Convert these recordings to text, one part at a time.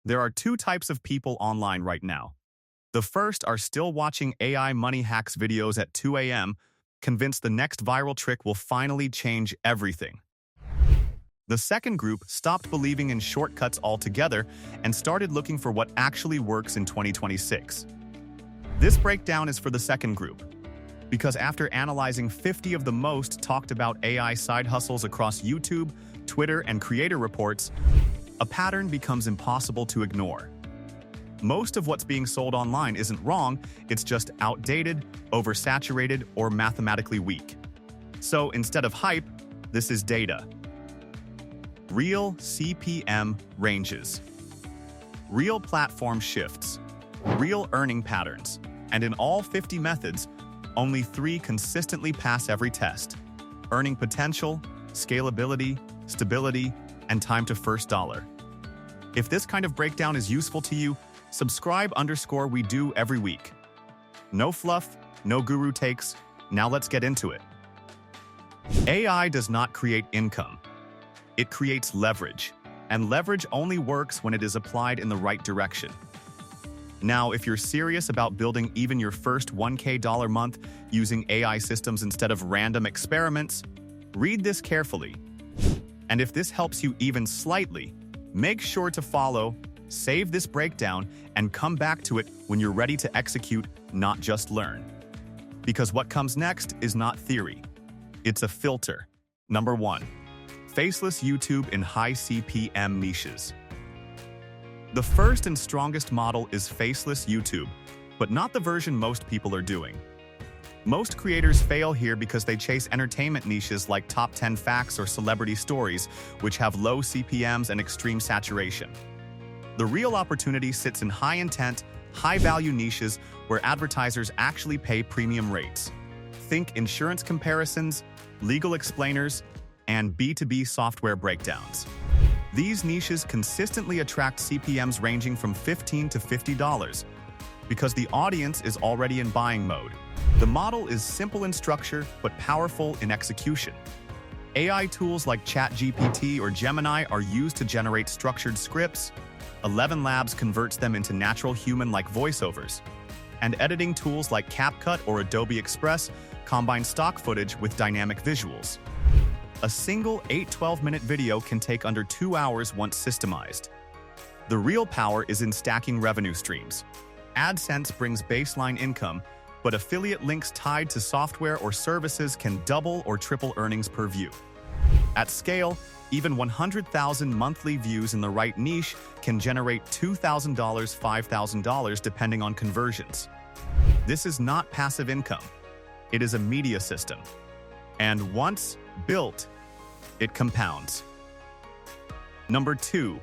There are two types of people online right now. The first are still watching AI money hacks videos at 2 a.m., convinced the next viral trick will finally change everything. The second group stopped believing in shortcuts altogether and started looking for what actually works in 2026. This breakdown is for the second group, because after analyzing 50 of the most talked about AI side hustles across YouTube, Twitter, and creator reports, a pattern becomes impossible to ignore. Most of what's being sold online isn't wrong, it's just outdated, oversaturated, or mathematically weak. So instead of hype, this is data. Real CPM ranges. Real platform shifts. Real earning patterns. And in all 50 methods, only 3 consistently pass every test: earning potential, scalability, stability, and time to first dollar. If this kind of breakdown is useful to you, subscribe_we do every week. No fluff, no guru takes. Now let's get into it. AI does not create income. It creates leverage, and leverage only works when it is applied in the right direction. Now, if you're serious about building even your first $1K month using AI systems instead of random experiments, read this carefully. And if this helps you even slightly, make sure to follow, save this breakdown, and come back to it when you're ready to execute, not just learn. Because what comes next is not theory. It's a filter. Number 1. Faceless YouTube in high CPM niches. The first and strongest model is faceless YouTube, but not the version most people are doing. Most creators fail here because they chase entertainment niches like top 10 facts or celebrity stories, which have low CPMs and extreme saturation. The real opportunity sits in high-intent, high-value niches where advertisers actually pay premium rates. Think insurance comparisons, legal explainers, and B2B software breakdowns. These niches consistently attract CPMs ranging from $15 to $50 because the audience is already in buying mode. The model is simple in structure but powerful in execution. AI tools like ChatGPT or Gemini are used to generate structured scripts. 11 Labs converts them into natural human-like voiceovers. And editing tools like CapCut or Adobe Express combine stock footage with dynamic visuals. A single 8-12-minute video can take under 2 hours once systemized. The real power is in stacking revenue streams. AdSense brings baseline income, but affiliate links tied to software or services can double or triple earnings per view. At scale, even 100,000 monthly views in the right niche can generate $2,000, $5,000 depending on conversions. This is not passive income. It is a media system. And once built, it compounds. Number 2.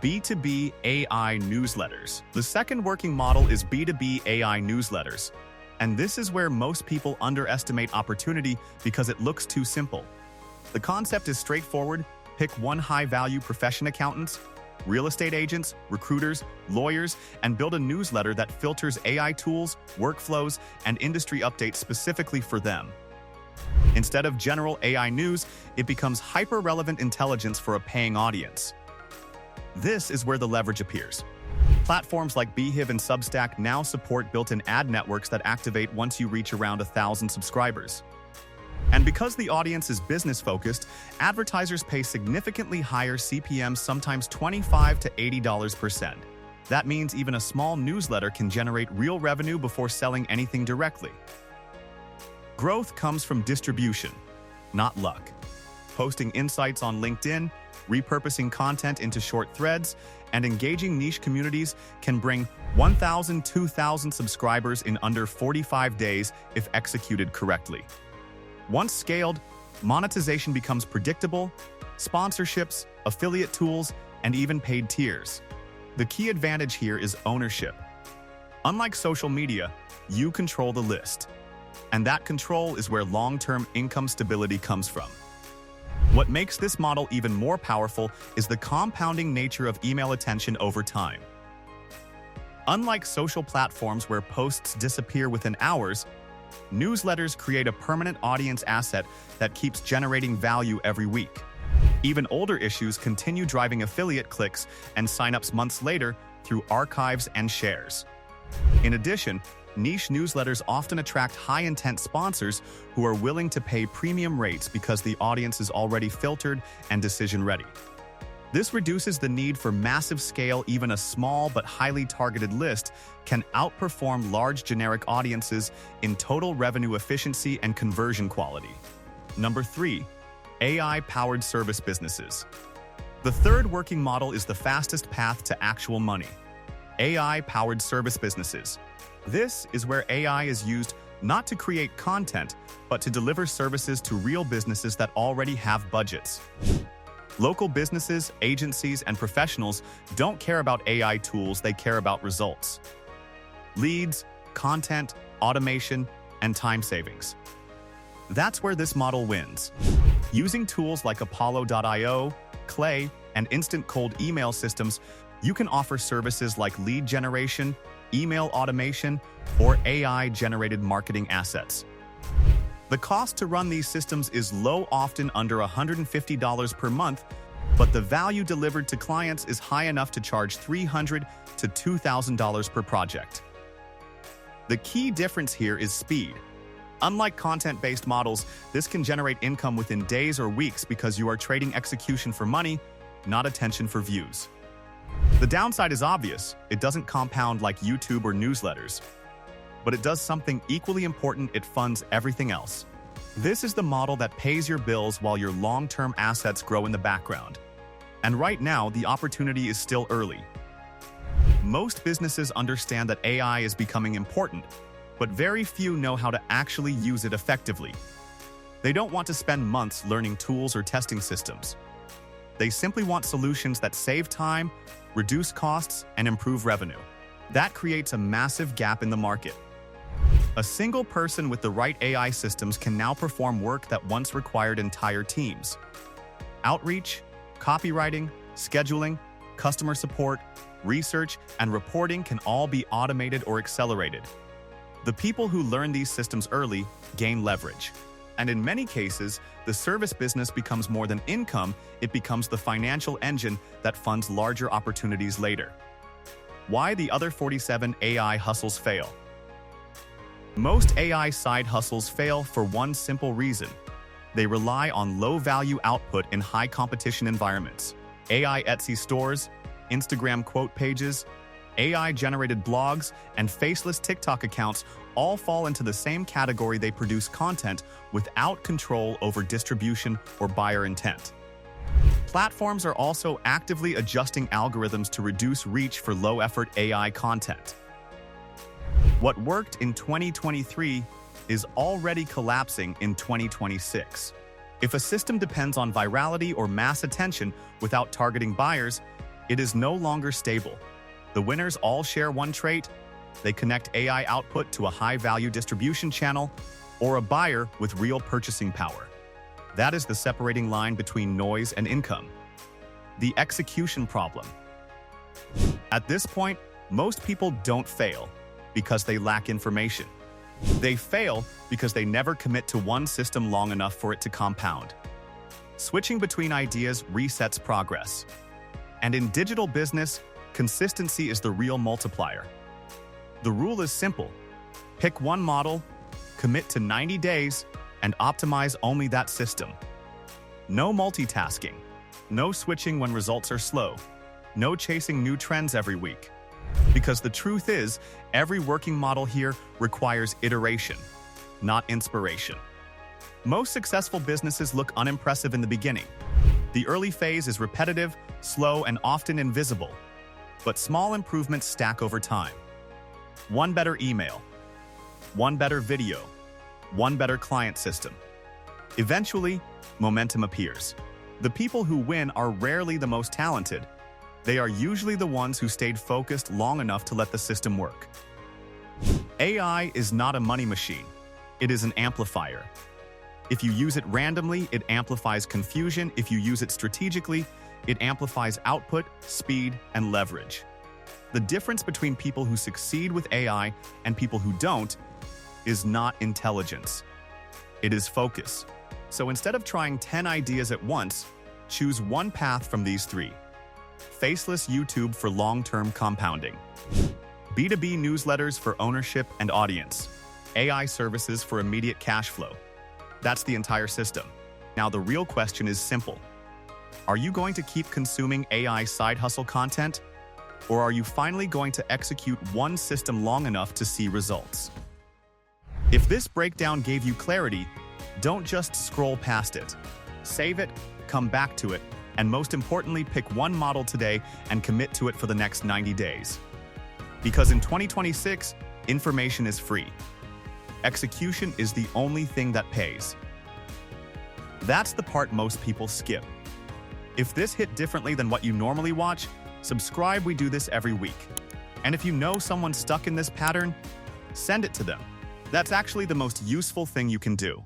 B2B AI newsletters. The second working model is B2B AI newsletters. And this is where most people underestimate opportunity because it looks too simple. The concept is straightforward. Pick one high-value profession: accountants, real estate agents, recruiters, lawyers, and build a newsletter that filters AI tools, workflows, and industry updates specifically for them. Instead of general AI news, it becomes hyper-relevant intelligence for a paying audience. This is where the leverage appears. Platforms like Beehive and Substack now support built-in ad networks that activate once you reach around 1,000 subscribers. And because the audience is business-focused, advertisers pay significantly higher CPMs, sometimes $25 to $80 per send. That means even a small newsletter can generate real revenue before selling anything directly. Growth comes from distribution, not luck. Posting insights on LinkedIn, repurposing content into short threads, and engaging niche communities can bring 1,000, 2,000 subscribers in under 45 days if executed correctly. Once scaled, monetization becomes predictable: sponsorships, affiliate tools, and even paid tiers. The key advantage here is ownership. Unlike social media, you control the list. And that control is where long-term income stability comes from. What makes this model even more powerful is the compounding nature of email attention over time. Unlike social platforms where posts disappear within hours, newsletters create a permanent audience asset that keeps generating value every week. Even older issues continue driving affiliate clicks and signups months later through archives and shares. In addition, niche newsletters often attract high-intent sponsors who are willing to pay premium rates because the audience is already filtered and decision-ready. This reduces the need for massive scale. Even a small but highly targeted list can outperform large generic audiences in total revenue efficiency and conversion quality. Number 3. AI-powered service businesses. The third working model is the fastest path to actual money. AI-powered service businesses. This is where AI is used not to create content, but to deliver services to real businesses that already have budgets. Local businesses, agencies, and professionals don't care about AI tools, they care about results. Leads, content, automation, and time savings. That's where this model wins. Using tools like Apollo.io, Clay, and instant cold email systems, you can offer services like lead generation, email automation, or AI-generated marketing assets. The cost to run these systems is low, often under $150 per month, but the value delivered to clients is high enough to charge $300 to $2,000 per project. The key difference here is speed. Unlike content-based models, this can generate income within days or weeks because you are trading execution for money, not attention for views. The downside is obvious. It doesn't compound like YouTube or newsletters. But it does something equally important: it funds everything else. This is the model that pays your bills while your long-term assets grow in the background. And right now, the opportunity is still early. Most businesses understand that AI is becoming important, but very few know how to actually use it effectively. They don't want to spend months learning tools or testing systems. They simply want solutions that save time, reduce costs, and improve revenue. That creates a massive gap in the market. A single person with the right AI systems can now perform work that once required entire teams. Outreach, copywriting, scheduling, customer support, research, and reporting can all be automated or accelerated. The people who learn these systems early gain leverage. And in many cases, the service business becomes more than income, it becomes the financial engine that funds larger opportunities later. Why the other 47 AI hustles fail? Most AI side hustles fail for one simple reason. They rely on low-value output in high-competition environments. AI Etsy stores, Instagram quote pages, AI-generated blogs, and faceless TikTok accounts all fall into the same category. They produce content without control over distribution or buyer intent. Platforms are also actively adjusting algorithms to reduce reach for low-effort AI content. What worked in 2023 is already collapsing in 2026. If a system depends on virality or mass attention without targeting buyers, it is no longer stable. The winners all share one trait: they connect AI output to a high-value distribution channel or a buyer with real purchasing power. That is the separating line between noise and income. The execution problem. At this point, most people don't fail because they lack information. They fail because they never commit to one system long enough for it to compound. Switching between ideas resets progress. And in digital business, consistency is the real multiplier. The rule is simple: pick one model, commit to 90 days, and optimize only that system. No multitasking, no switching when results are slow, no chasing new trends every week. Because the truth is, every working model here requires iteration, not inspiration. Most successful businesses look unimpressive in the beginning. The early phase is repetitive, slow, and often invisible. But small improvements stack over time. One better email, one better video, one better client system. Eventually, momentum appears. The people who win are rarely the most talented. They are usually the ones who stayed focused long enough to let the system work. AI is not a money machine. It is an amplifier. If you use it randomly, it amplifies confusion. If you use it strategically, it amplifies output, speed, and leverage. The difference between people who succeed with AI and people who don't is not intelligence. It is focus. So instead of trying 10 ideas at once, Choose one path from these three. Faceless YouTube for long-term compounding. B2B newsletters for ownership and audience. AI services for immediate cash flow. That's the entire system. Now the real question is simple. Are you going to keep consuming AI side hustle content? Or are you finally going to execute one system long enough to see results? If this breakdown gave you clarity, don't just scroll past it. Save it, come back to it, and most importantly, pick one model today and commit to it for the next 90 days. Because in 2026, information is free. Execution is the only thing that pays. That's the part most people skip. If this hit differently than what you normally watch, subscribe. We do this every week. And if you know someone stuck in this pattern, send it to them. That's actually the most useful thing you can do.